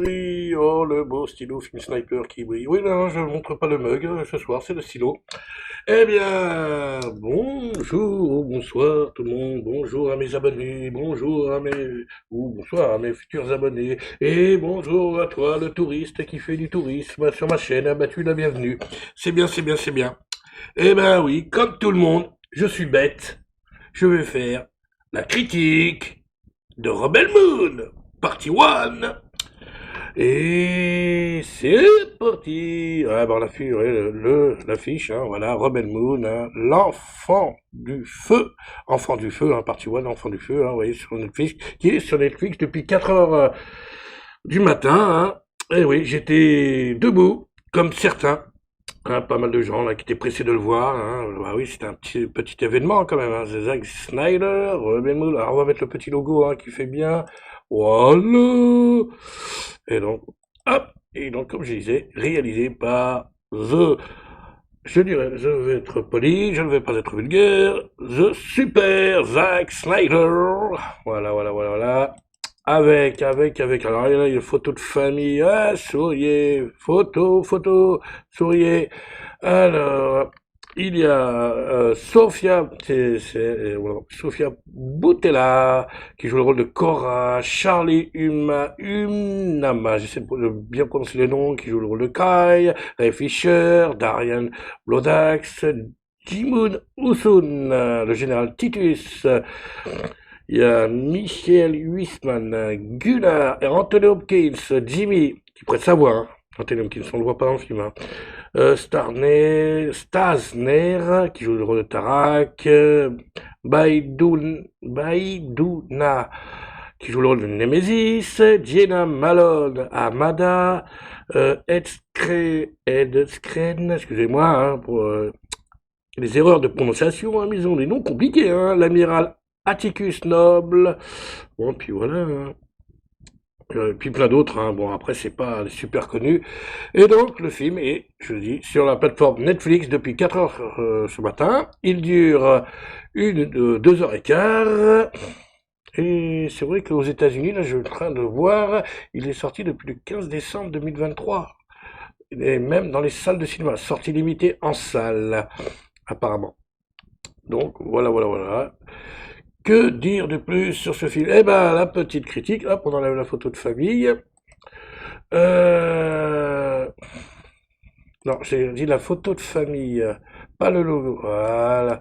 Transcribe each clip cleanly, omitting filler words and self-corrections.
brille. Oh, le beau stylo film sniper qui brille. Oui, non, je ne montre pas le mug ce soir, c'est le stylo. Eh bien, bonjour, bonsoir tout le monde, bonjour à mes abonnés, bonjour à mes, ou bonsoir à mes futurs abonnés, et bonjour à toi, le touriste qui fait du tourisme sur ma chaîne, ah bah tu la bienvenue. C'est bien, c'est bien, c'est bien. Eh ben oui, comme tout le monde, je suis bête, je vais faire la critique de Rebel Moon, partie 1. Et c'est parti. Ah, bon, l'affiche, ouais, l'affiche, hein, voilà, Rebel Moon, hein, enfant du feu, hein, partie 1, enfant du feu, hein, vous voyez, sur Netflix, qui est sur Netflix depuis 4 heures du matin, hein. Et oui, j'étais debout, comme certains, hein, pas mal de gens là qui étaient pressés de le voir, hein. Bah oui, c'était un petit événement quand même, hein. Zack Snyder, Rebel Moon. Alors on va mettre le petit logo, hein, qui fait bien. Voilà. Et donc, hop. Et donc, comme je disais, réalisé par je vais être poli, je ne vais pas être vulgaire, The Super Zack Snyder. Voilà, voilà, voilà, voilà. Alors là, il y a une photo de famille, ah, souriez, photo, souriez. Alors, il y a Sofia, voilà, Sofia Boutella, qui joue le rôle de Cora, Charlie Hunnam, j'essaie de bien prononcer les noms, qui joue le rôle de Kai, Ray Fisher, Darian Blodax, Jimoon Usun, le général Titus, il y a Michel Huisman, Gunnar et Anthony Hopkins, Jimmy, qui prête sa voix, hein. Anthony Hopkins, on le voit pas dans le film, hein. Stasner, qui joue le rôle de Tarak, Baidouna, qui joue le rôle de Nemesis, Jenna Malone, Amada, Ed Skren, excusez-moi, hein, pour les erreurs de prononciation, hein, mais ils ont des noms compliqués, hein, l'amiral Atticus Noble, bon, puis voilà, hein. Puis plein d'autres, hein. Bon, après, c'est pas super connu. Et donc, le film est, je le dis, sur la plateforme Netflix depuis 4 heures ce matin. Il dure 2 heures et quart. Et c'est vrai qu'aux États-Unis, là, je suis en train de voir, il est sorti depuis le 15 décembre 2023. Et même dans les salles de cinéma, sortie limitée en salle, apparemment. Donc, voilà, voilà, voilà. Que dire de plus sur ce film? Eh ben, la petite critique, hop, on enlève la photo de famille. Euh... Non, j'ai dit la photo de famille, pas le logo. Voilà.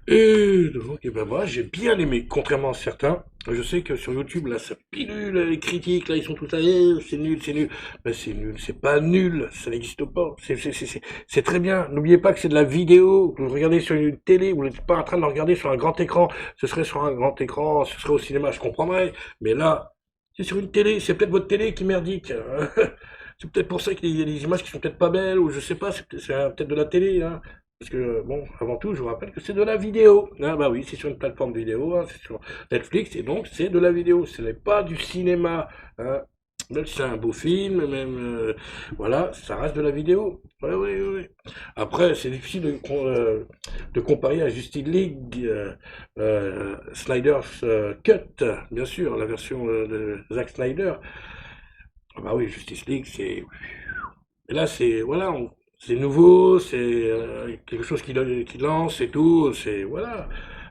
Et donc, eh ben moi, j'ai bien aimé, contrairement à certains. Je sais que sur YouTube, là, ça pilule les critiques, là, ils sont tous là, c'est nul, c'est nul. Ben, c'est nul, c'est pas nul, ça n'existe pas. C'est très bien. N'oubliez pas que c'est de la vidéo, que vous regardez sur une télé, vous n'êtes pas en train de le regarder sur un grand écran. Ce serait sur un grand écran, ce serait au cinéma, je comprendrais. Mais là, c'est sur une télé, c'est peut-être votre télé qui est merdique. C'est peut-être pour ça qu'il y a des images qui sont peut-être pas belles, ou je sais pas, c'est peut-être de la télé, hein. Parce que, bon, avant tout, je vous rappelle que c'est de la vidéo. Ah bah oui, c'est sur une plateforme vidéo, hein, c'est sur Netflix, et donc c'est de la vidéo, ce n'est pas du cinéma, hein. Même si c'est un beau film, même, voilà, ça reste de la vidéo. Ouais, oui, oui, oui. Après, c'est difficile de comparer à Justice League, Snyder's Cut, bien sûr, la version de Zack Snyder. Ah bah oui, Justice League, c'est... Et là, c'est... Voilà, c'est nouveau, c'est quelque chose qui lance et tout, c'est... Voilà.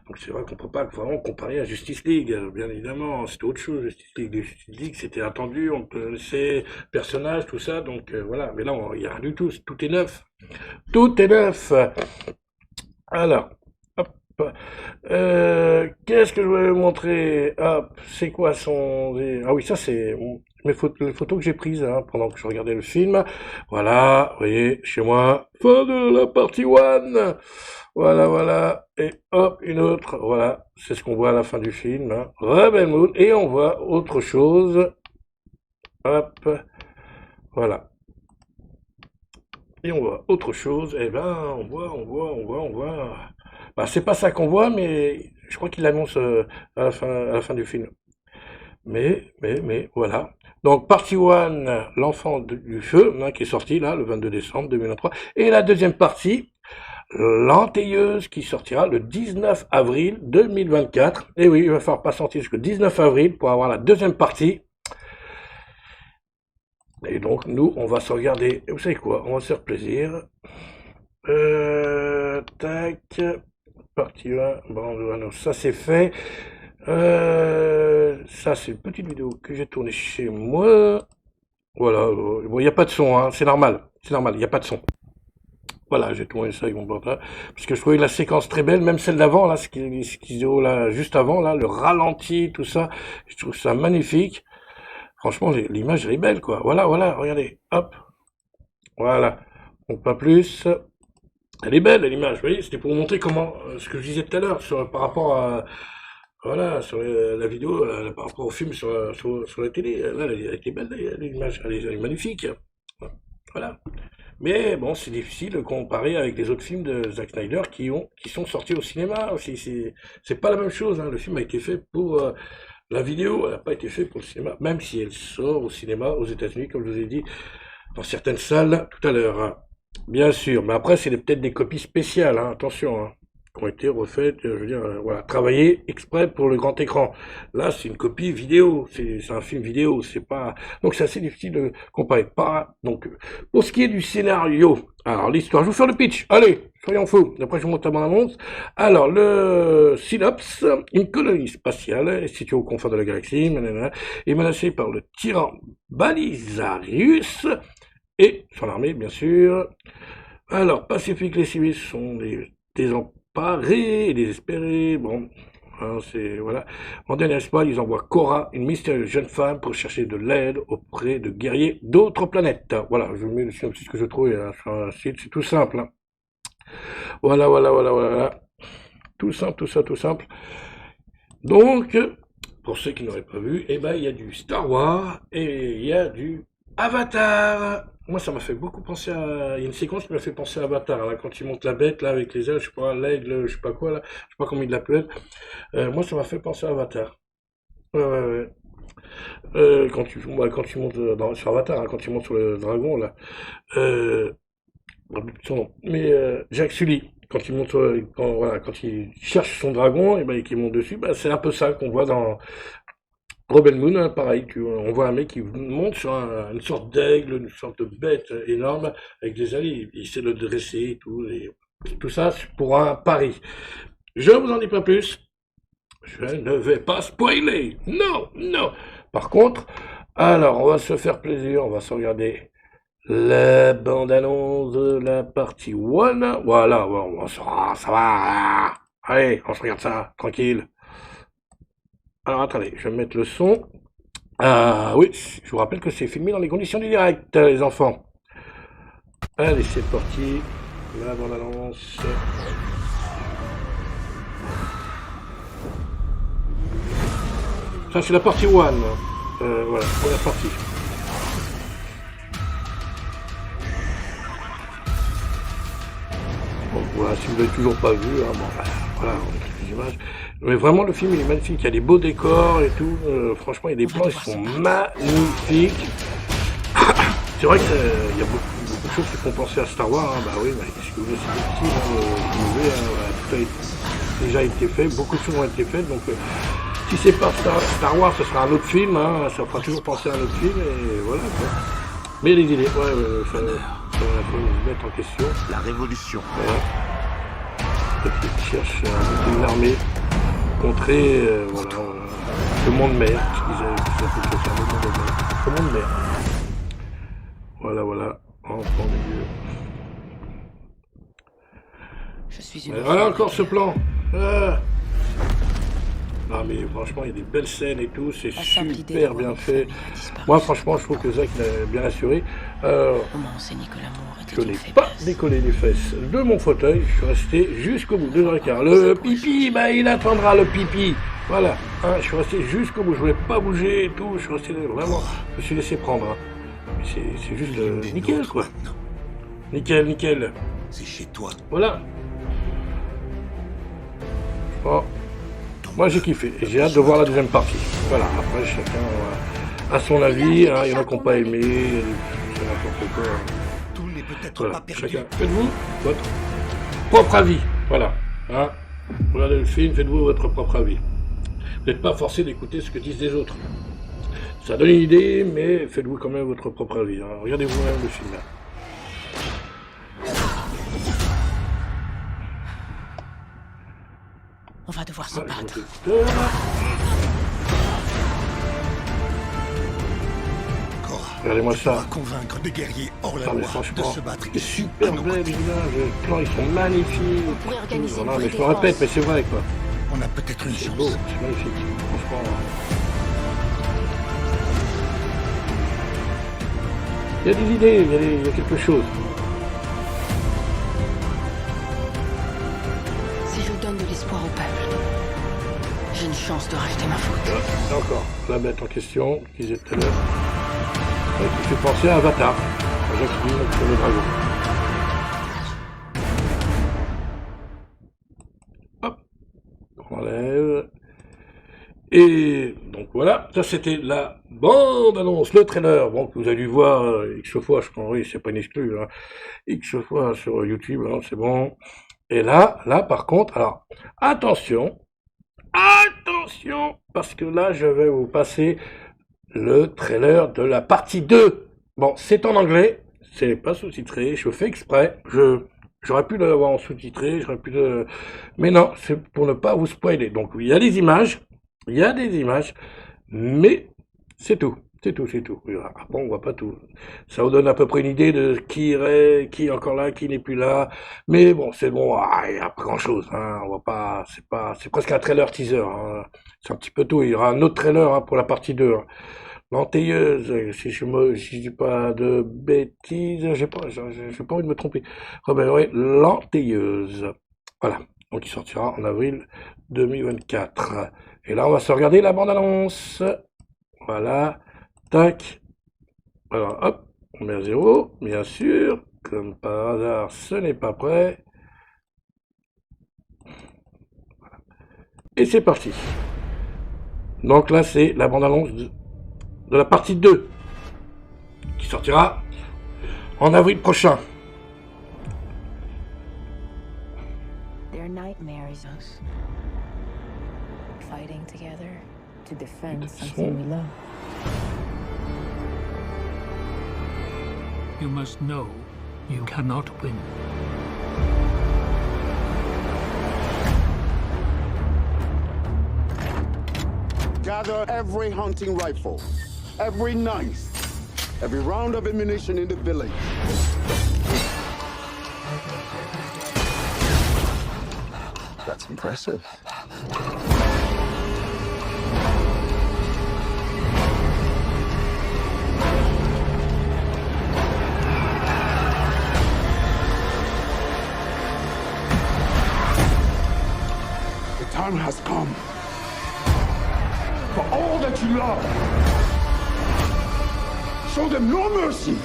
Donc c'est vrai qu'on peut pas vraiment comparer à Justice League, bien évidemment, c'était autre chose, Justice League, c'était attendu, on connaissait personnages, tout ça, donc voilà. Mais là, il n'y a rien du tout, tout est neuf. Tout est neuf. Alors, hop. Qu'est-ce que je voulais vous montrer? Hop, c'est quoi son... Ah oui, ça c'est les photos que j'ai prises, hein, pendant que je regardais le film. Voilà, vous voyez, chez moi. Fin de la partie 1. Voilà, voilà. Et hop, une autre. Voilà, c'est ce qu'on voit à la fin du film, hein. Rebel Moon. Et on voit autre chose. Hop, voilà. Et on voit autre chose. Eh ben, on voit. Bah, c'est pas ça qu'on voit, mais je crois qu'il l'annonce à la fin du film. Voilà. Donc, partie 1, l'enfant du feu, hein, qui est sorti là, le 22 décembre 2023. Et la deuxième partie, l'entailleuse, qui sortira le 19 avril 2024. Et oui, il va falloir patienter jusqu'au 19 avril pour avoir la deuxième partie. Et donc, nous, on va se regarder. Vous savez quoi? On va se faire plaisir. Tac. Partie 1. Bon, voilà, ça c'est fait. Ça, c'est une petite vidéo que j'ai tournée chez moi. Voilà. Bon, il n'y a pas de son, hein. C'est normal. C'est normal, il n'y a pas de son. Voilà, j'ai tourné ça avec mon portable. Parce que je trouvais la séquence très belle, même celle d'avant, là, ce qui se déroule là, juste avant, là, le ralenti, tout ça. Je trouve ça magnifique. Franchement, l'image, elle est belle, quoi. Voilà, voilà, regardez. Hop. Voilà. Donc, pas plus. Elle est belle, l'image. Vous voyez, c'était pour vous montrer comment, ce que je disais tout à l'heure, par rapport à, voilà, sur la vidéo, par rapport au film sur la télé. Là, elle était belle, l'image. Elle est magnifique. Voilà. Mais bon, c'est difficile de comparer avec les autres films de Zack Snyder qui sont sortis au cinéma aussi. C'est pas la même chose, hein. Le film a été fait pour la vidéo, elle n'a pas été fait pour le cinéma, même si elle sort au cinéma aux États-Unis, comme je vous ai dit, dans certaines salles tout à l'heure, hein. Bien sûr, mais après, c'est peut-être des copies spéciales, hein, attention, hein, qui ont été refaites, je veux dire, voilà, travaillées exprès pour le grand écran. Là, c'est une copie vidéo, c'est un film vidéo, c'est pas... Donc c'est assez difficile de comparer. Pas... Donc, pour ce qui est du scénario, alors l'histoire, je vais vous faire le pitch, allez, soyons fous, après je vous montre mon annonce. Alors, le synopsis, une colonie spatiale située au confins de la galaxie, est menacée par le tyran Balisarius, et son armée, bien sûr. Alors, pacifique, les civils sont désemparés et désespérés. Bon, hein, c'est, voilà. En dernier espoir, ils envoient Cora, une mystérieuse jeune femme, pour chercher de l'aide auprès de guerriers d'autres planètes. Voilà, je vous mets le synopsis que je trouve sur un site, c'est tout simple, hein. Voilà, voilà, voilà, voilà. Tout simple, tout ça, tout simple. Donc, pour ceux qui n'auraient pas vu, eh ben, il y a du Star Wars et il y a du Avatar. Moi, ça m'a fait beaucoup penser à... Il y a une séquence qui m'a fait penser à Avatar, là, quand il monte la bête, là, avec les ailes, je sais pas, l'aigle, je sais pas quoi, là, je sais pas comment il l'appelle. Moi, ça m'a fait penser à Avatar. Ouais, ouais, ouais. Quand tu montes sur Avatar, hein, quand tu montes sur le dragon, là. Euh, Son nom. Mais Jacques Sully, quand il monte, voilà, quand il cherche son dragon, et ben, et qu'il monte dessus, bah, c'est un peu ça qu'on voit dans Rebel Moon, hein, pareil, on voit un mec qui monte sur une sorte d'aigle, une sorte de bête énorme, avec des ailes, il essaie de le dresser et tout, tout ça c'est pour un pari. Je ne vous en dis pas plus, je ne vais pas spoiler, non, non. Par contre, alors on va se faire plaisir, on va se regarder la bande-annonce de la partie 1, voilà, ça va, allez, on se regarde ça, tranquille. Alors attendez, je vais mettre le son. Ah oui, je vous rappelle que c'est filmé dans les conditions du direct, les enfants. Allez, c'est parti. La bande-annonce. Ça, c'est la partie 1. Voilà, première partie. Bon, voilà, si vous l'avez toujours pas vu, hein, bon, voilà, on a quelques images. Mais vraiment, le film, il est magnifique. Il y a des beaux décors et tout. Franchement, il y a des plans, ils sont magnifiques. C'est vrai qu'il y a beaucoup de choses qui font penser à Star Wars, hein. Bah oui, bah, qu'est-ce que vous voulez, c'est petit, hein, vous voulez, hein, voilà, tout a déjà été fait, beaucoup de choses ont été faites, donc si c'est pas Star Wars, ce sera un autre film, hein, ça fera toujours penser à un autre film, et voilà, quoi. Mais les idées, ouais, faut se mettre en question. La révolution. Voilà. Ils cherchent une armée, contrer, voilà, le monde mer, ce qu'ils appellent ça, le monde mer. Le monde mer. Voilà, voilà, en plan milieu. Je suis une Voilà femme encore ce de plan. Ah. Non mais franchement, il y a des belles scènes et tout, c'est La simple idée super d'avoir bien une fait. famille a disparu. Moi, franchement, je trouve que Zach l'a bien assuré. On m'a enseigné que l'amour Je était une n'ai faiblesse. pas décollé les fesses de mon fauteuil, je suis resté jusqu'au bout, 2h15. Le pipi, bah il attendra le pipi. Voilà, hein, je suis resté jusqu'au bout, je voulais pas bouger et tout, je suis resté vraiment, je me suis laissé prendre, hein. C'est juste nickel, quoi. Nickel, nickel. C'est chez toi. Voilà. Bon. Moi j'ai kiffé, et j'ai hâte de voir la deuxième partie. Voilà, après chacun a son avis, hein, il y en a qui n'ont pas aimé, c'est n'importe quoi. Tout n'est peut-être Voilà, pas perdu. chacun, faites-vous votre propre avis, voilà. Hein. Regardez le film, faites-vous votre propre avis. Vous n'êtes pas forcé d'écouter ce que disent les autres. Ça donne une idée, mais faites-vous quand même votre propre avis. Hein. Regardez vous-même le film. Là. On va devoir se battre. Regardez-moi ça. On va convaincre des guerriers hors la Ah, mais loi de franchement, se battre c'est ici super à nos belle, côtés. les plans ils sont magnifiques. On pourrait organiser une Voilà, vraie mais je me répète, défense. mais c'est vrai quoi. On a peut-être une C'est beau, chance. c'est magnifique. Franchement. Il y a des idées, il y a quelque chose. Si je donne de l'espoir au peuple, j'ai une chance de racheter ma faute. Et encore, la bête en question, qui disait tout à l'heure, qui fait penser à Avatar. Jacques Lee, sur le dragon. Hop, on enlève. Et donc voilà, ça c'était la bande-annonce, le trailer, bon, que vous avez dû voir X fois, je crois, oui, c'est pas une exclue, hein, X fois sur YouTube, hein, c'est bon. Et là par contre, alors, attention, parce que là je vais vous passer le trailer de la partie 2. Bon, c'est en anglais, c'est pas sous-titré, je fais exprès, j'aurais pu l'avoir en sous-titré, mais non, c'est pour ne pas vous spoiler. Donc il y a des images, mais c'est tout. C'est tout. Après, on voit pas tout. Ça vous donne à peu près une idée de qui est encore là, qui n'est plus là. Mais bon, c'est bon, il n'y a pas grand chose, hein. On voit pas, c'est presque un trailer teaser, hein. C'est un petit peu tout. Il y aura un autre trailer, hein, pour la partie 2. Hein. L'anteilleuse, si je dis pas de bêtises, j'ai pas envie de me tromper. Oui, l'anteilleuse. Voilà. Donc il sortira en avril 2024. Et là, on va se regarder la bande-annonce. Voilà. Tac. Alors, hop, on met à 0, bien sûr. Comme par hasard, ce n'est pas prêt. Et c'est parti. Donc là, c'est la bande-annonce de la partie 2 qui sortira en avril prochain. Their nightmares, fighting together to defend something we love. You must know you cannot win. Gather every hunting rifle, every knife, every round of ammunition in the village. That's impressive. The time has come for all that you love. Show them no mercy.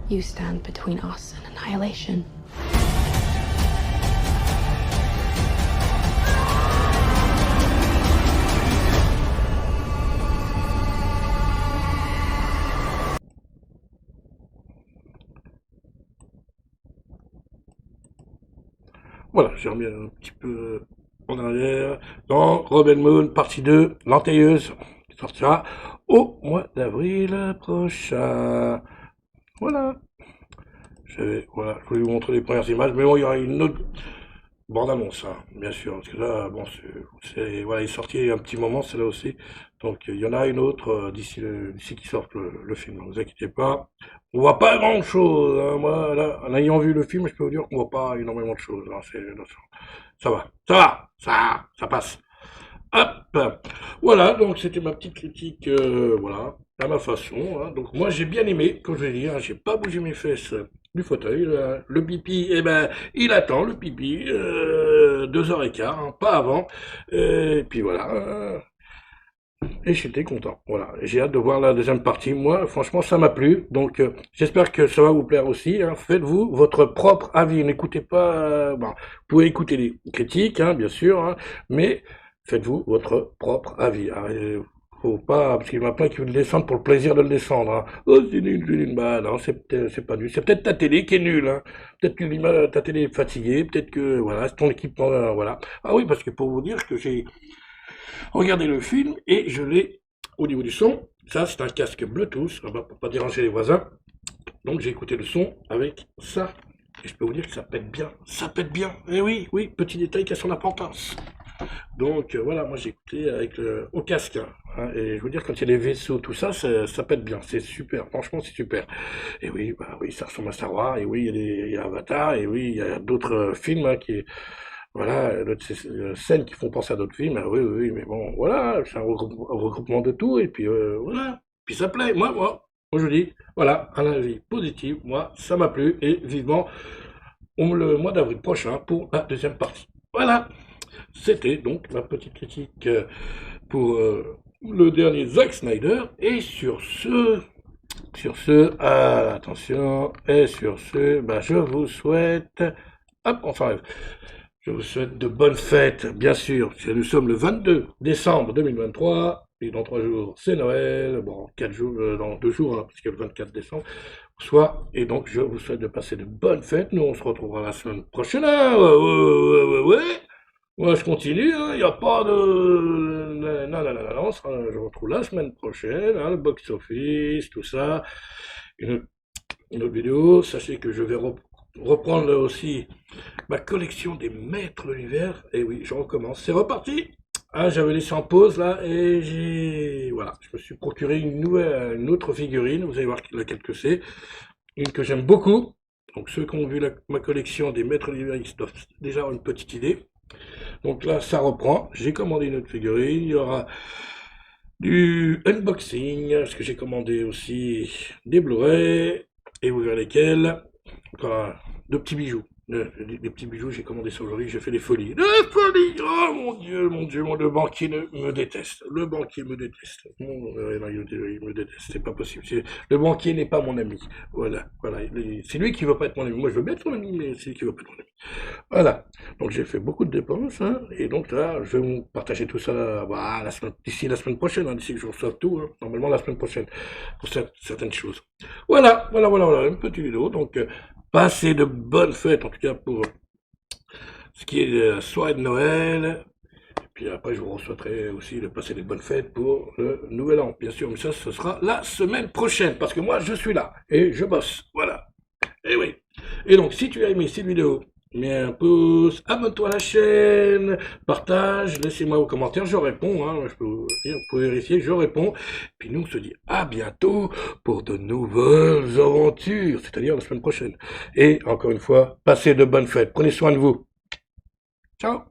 You stand between us and annihilation. Voilà, j'ai remis un petit peu en arrière. Dans Rebel Moon, partie 2, l'anteilleuse, qui sortira au mois d'avril prochain. Voilà. Je voulais vous montrer les premières images, mais bon, il y aura une autre bande-annonce, hein, bien sûr, parce que là, bon, voilà, il est sorti il y a un petit moment, c'est là aussi, donc il y en a une autre d'ici qu'il sorte le film, ne vous inquiétez pas. On voit pas grand-chose, hein. Moi, là, en ayant vu le film, je peux vous dire qu'on voit pas énormément de choses, hein. Ça passe. Hop, voilà, donc c'était ma petite critique, voilà, à ma façon, hein. Donc moi j'ai bien aimé, comme je l'ai dit, hein, j'ai pas bougé mes fesses du fauteuil, le pipi, eh ben, il attend le pipi, 2h15, hein, pas avant, et puis voilà, et j'étais content, voilà, j'ai hâte de voir la deuxième partie, moi, franchement, ça m'a plu, donc j'espère que ça va vous plaire aussi, hein. Faites-vous votre propre avis, n'écoutez pas, bon, vous pouvez écouter les critiques, hein, bien sûr, hein, mais faites-vous votre propre avis. Hein. Faut pas, parce qu'il y en a plein qui veulent le descendre pour le plaisir de le descendre, hein. Oh, c'est nul. Bah non, c'est pas nul. C'est peut-être ta télé qui est nulle, hein. Peut-être que ta télé est fatiguée, peut-être que, voilà, c'est ton équipement, voilà. Ah oui, parce que pour vous dire que j'ai regardé le film et je l'ai au niveau du son. Ça, c'est un casque Bluetooth, pour pas déranger les voisins. Donc j'ai écouté le son avec ça. Et je peux vous dire que ça pète bien. Ça pète bien. Et oui, petit détail qui a son importance. Donc voilà, moi j'ai écouté avec au casque, hein, et je veux dire, quand il y a les vaisseaux, tout ça, ça pète bien, c'est super, franchement c'est super. Et oui, bah oui, ça ressemble à Star Wars, et oui, il y a Avatar, et oui, il y a d'autres films, hein, voilà, d'autres scènes qui font penser à d'autres films, ah oui, mais bon, voilà, c'est un regroupement de tout, et puis voilà, puis ça plaît, moi, je dis, voilà, un avis positif, moi, ça m'a plu, et vivement le mois d'avril prochain pour la deuxième partie. Voilà. C'était donc ma petite critique pour le dernier Zack Snyder. Et sur ce, attention, et sur ce, bah, je vous souhaite, je vous souhaite de bonnes fêtes, bien sûr. Nous sommes le 22 décembre 2023, et dans 3 jours, c'est Noël. Bon, 4 jours, dans 2 jours, hein, parce qu'il y a le 24 décembre. Et donc, je vous souhaite de passer de bonnes fêtes. Nous, on se retrouvera la semaine prochaine. Hein, ouais. Moi, je continue, il n'y a pas de... Non, je retrouve la semaine prochaine, hein, le box-office, tout ça, une autre vidéo. Sachez que je vais reprendre aussi ma collection des maîtres de l'univers. Et oui, je recommence, c'est reparti. Ah, j'avais laissé en pause, là, et voilà, je me suis procuré une autre figurine, vous allez voir laquelle que c'est, une que j'aime beaucoup. Donc, ceux qui ont vu ma collection des maîtres de l'univers, ils doivent déjà avoir une petite idée. Donc là, ça reprend. J'ai commandé une autre figurine. Il y aura du unboxing, parce que j'ai commandé aussi des Blu-ray, et vous verrez lesquels. Enfin, de petits bijoux. Des petits bijoux, j'ai commandé ça aujourd'hui, j'ai fait des folies. Des folies! Oh mon Dieu, le banquier me déteste. Le banquier me déteste. Il me déteste, c'est pas possible. Le banquier n'est pas mon ami. Voilà. C'est lui qui veut pas être mon ami. Moi, je veux bien être son ami, mais c'est lui qui veut pas être mon ami. Voilà. Donc, j'ai fait beaucoup de dépenses, hein, et donc là, je vais vous partager tout ça, voilà, d'ici la semaine prochaine, hein, d'ici que je reçoive tout, hein, normalement la semaine prochaine, pour certaines choses. Voilà, une petite vidéo, donc, passez de bonnes fêtes, en tout cas pour ce qui est de la soirée de Noël. Et puis après, je vous souhaiterai aussi de passer des bonnes fêtes pour le Nouvel An, bien sûr. Mais ça, ce sera la semaine prochaine, parce que moi, je suis là et je bosse. Voilà. Et oui. Et donc, si tu as aimé cette vidéo, mets un pouce, abonne-toi à la chaîne, partage, laissez-moi vos commentaires, je réponds, hein, je peux vous dire, vous pouvez vérifier, je réponds. Puis nous, on se dit à bientôt pour de nouvelles aventures, c'est-à-dire la semaine prochaine. Et encore une fois, passez de bonnes fêtes, prenez soin de vous. Ciao!